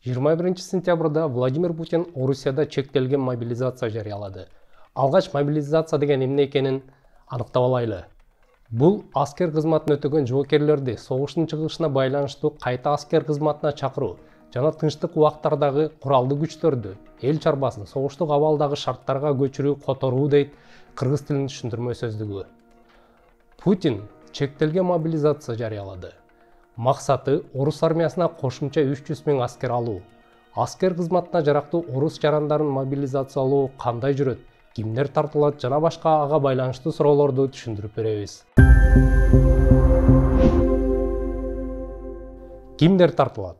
21-сентябрда Владимир Путин Орусияда чектелген мобилизация жариялады. Алгач мобилизация деген эмне экенин аныктап алайлы. Бул аскер кызматын өтөгөн жоокерлерди согуштун чыгышына байланыштуу кайта аскер кызматына чакыруу жана тынчтык убактардагы куралдуу күчтөрдү эл чарбасын согуштук абалдагы шарттарга көчүрүү которуу дейт кыргыз тилинин түшүндүрмө сөздүгү. Путин чектелген мобилизация жарыялады. Максаты орус армиясына кошумча 300 000 аскер алуу. Аскер кызматына жарактуу орус жарандарын мобилизациялоо кандай жүрөт, кимдер тартылат жана башка ага байланыштуу суроолорду түшүндүрүп беребиз. Кимдер тартылат?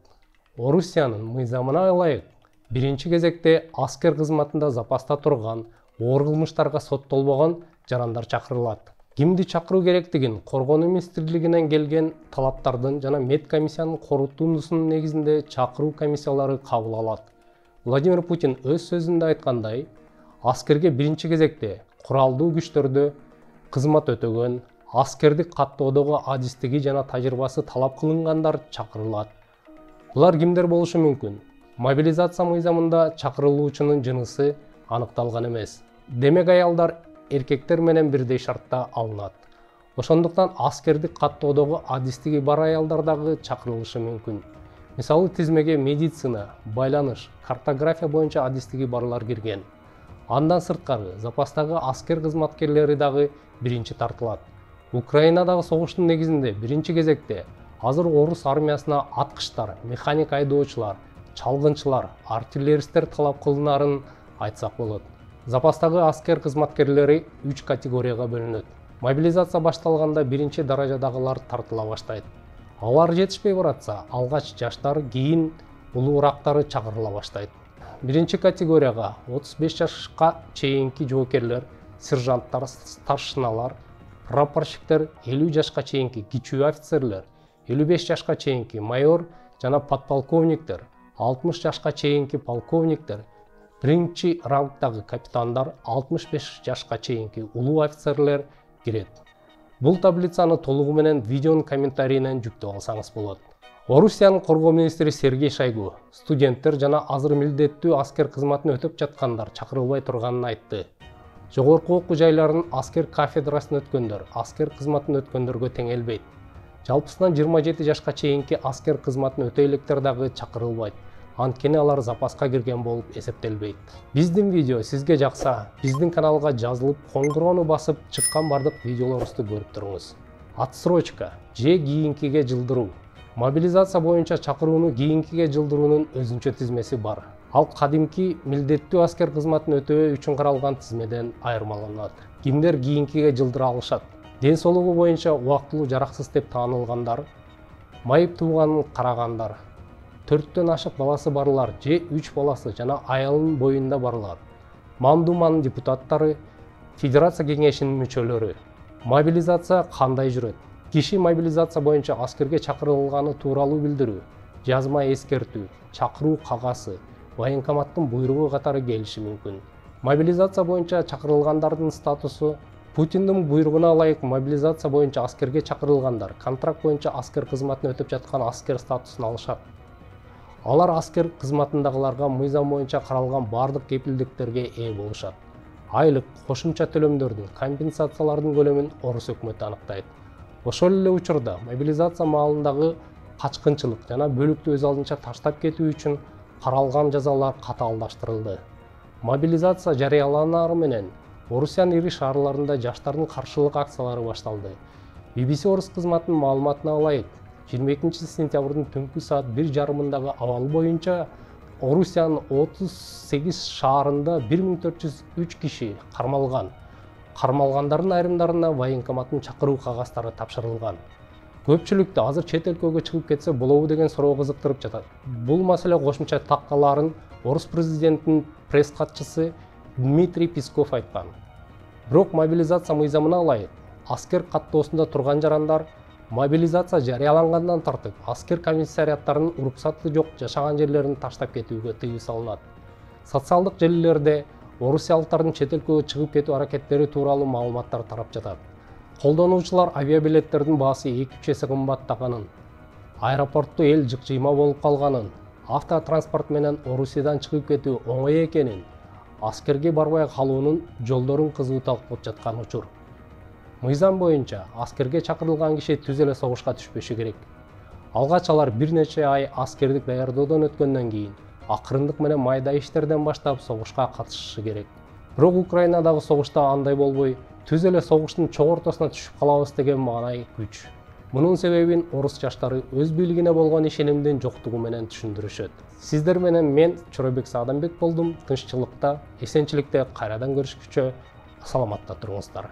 Орусиянын мыйзамына ылайык биринчи кезекте аскер кызматында запаста турган, оор кылмыштарга соттолбогон жарандар чакырылат. Кимди чакыруу керектигин Коргонуу министрлигинен келген талаптардын жана медкомиссиянын корутундусунун негизинде чакыруу комиссиялары кабыл алат. Владимир Путин өз сөзүндө айткандай, аскерге биринчи кезекте куралдуу күчтөрдө кызмат өтөгөн, аскердик каттоодогу адистиги жана тажрыйбасы талап кылынгандар чакырылат. Булар кимдер болушу мүмкүн? Мобилизация мыйзамында чакырылуучунун жынысы аныкталган эмес. Демек аялдар эркектер менен бирдей шартта алынат. Ошондуктан аскердик каттоодогу адистиги бар аялдар дагы чакырылышы мүмкүн. Мисалы тизмеге медицина, байланыш, картография боюнча адистиги барлар кирген. Андан сырткары запастагы аскер кызматкерлери дагы биринчи тартылат. Украинадагы согуштун негизинде биринчи кезекте азыр орус армиясына аткычтар, механик айдоочулар, чалгынчылар, артиллеристтер талап кылынарын айтсак болот. Запастагы аскер кызматкерлери 3 категорияга бөлүнөт. Мобилизация башталганда биринчи даражадагылар тартыла баштайт. Алар жетишпей баратса, алгач жаштар, кийин улуурактары чакырыла баштайт. Биринчи категорияга 35 жашка чейинки жоокерлер, сержанттар, старшиналар, прапорщиктер, 50 жашка чейинки кичүү офицерлер, 55 жашка чейинки майор жана подполковниктер, 60 жашка чейинки полковниктер, биринчи рангдагы капитандар, 65 жашка чейинки улуу офицерлер кирет. Бул таблицаны толугу менен видеонун комментарийинен жүктөп алсаңыз болот. Орусиянын коргоо министри Сергей Шойгу студенттер жана азыр милдеттүү аскер кызматын өтөп жаткандар чакырылбай турганын айтты. Жогорку окуу жайларынын аскер кафедрасын өткөндөр аскер кызматын өткөндөргө теңелбейт. Жалпысынан 27 жашка чейинки аскер кызматын өтө электер дагы чакырылбайт. Анткени алар запаска кирген болуп эсептелбейт. Биздин видео сизге жакса, биздин каналга жазылып, коңгуроону басып, чыккан бардык видеолорубузду көрүп туруңуз. Отсрочка же кийинкиге жылдыруу. Мобилизация боюнча чакырууну кийинкиге жылдыруунун өзүнчө тизмеси бар. Ал кадимки милдеттүү аскер кызматын өтөө үчүн каралган тизмеден айырмаланат. Кимдер кийинкиге жылдыра алышат? Ден соолугу боюнча убактылуу жараксыз деп таанылгандар, майып тууганын карагандар, 4төн ашык баласы барлар же 3 баласы жана аялынын боюнда барлар, Мамдуманын депутаттары, Федерация кеңешинин мүчөлөрү. Мобилизация кандай жүрөт? Киши мобилизация боюнча аскерге чакырылганы тууралуу билдирүү, жазма эскертүү, чакыруу кагазы, военкоматтын буйругу катары келиши мүмкүн. Мобилизация боюнча чакырылгандардын статусу Путиндин буйругуна ылайык мобилизация боюнча аскерге чакырылгандар контракт боюнча аскер кызматын өтөп жаткан аскер статусун алышат. Алар аскер кызматындагыларга мыйзам боюнча каралган бардык кепилдиктерге ээ болушат. Айлык, кошумча төлөмдөрдүн, компенсациялардын көлөмүн орус өкмөтү аныктайт. Ошол эле учурда мобилизация маалындагы качкынчылык жана бөлүктү өз алдынча таштап кетүү үчүн каралган жазалар катаалдаштырылды. Мобилизация жарыяланары менен Орусиянын ири шаарларында жаштардын каршылык акциялары башталды. BBC орус кызматынын маалыматына ылайык, 22 сентябрдын түнкү саат 1:30 абал боюнча Орусиянын 38 шаарында 1403 киши кармалган. Кармалгандардын айрымдарына военкоматтын чакыруу кагазтары тапшырылган. Көпчүлүктү азыр чет өлкөгө чыгып кетсе болобу деген суроо кызыктырып жатат. Бул маселе кошумча таккаларын орус президентинин пресс катчысы Дмитрий Песков айткан. Бирок мобилизация мыйзамына ылайык аскер каттоосунда турган жарандар мобилизация жарыялангандан тартып аскер комиссариаттарынын уруксаты жок жашаган жерлерин таштап кетүүгө тыюу салынат. Социалдык желилерде орусиялыктардын чет өлкөгө чыгып кетүү аракеттери тууралуу маалыматтар тарап жатат. Колдонуучулар авиабилеттердин баасы 2-3 эсе кымбаттаганын, аэропортту эл жык-жыйма болуп калганын, автотранспорт менен Орусиядан чыгып кетүү оңой экенин, аскерге барбай калуунун жолдорун кызуу талкуулап жаткан учур. Мыйзам боюнча аскерге чакырылган киши түз эле согушка түшпөшү керек. Алгач алар бир нече ай аскердик даярдоодон өткөндөн кийин акырындык менен майда иштерден баштап согушка катышышы керек. Бирок Украинадагы согушта андай болбой, түз эле согуштун чоң ортосуна түшүп калабыз деген маанай күч. Мунун себебин орус жаштары өз бийлигине болгон ишенимдин жоктугу менен түшүндүрүшөт. Сиздер менен мен Чоробек Саадамбек болдум. Тынччылыкта, эсенчиликте кайрадан көрүшкүчө саламатта туруңуздар.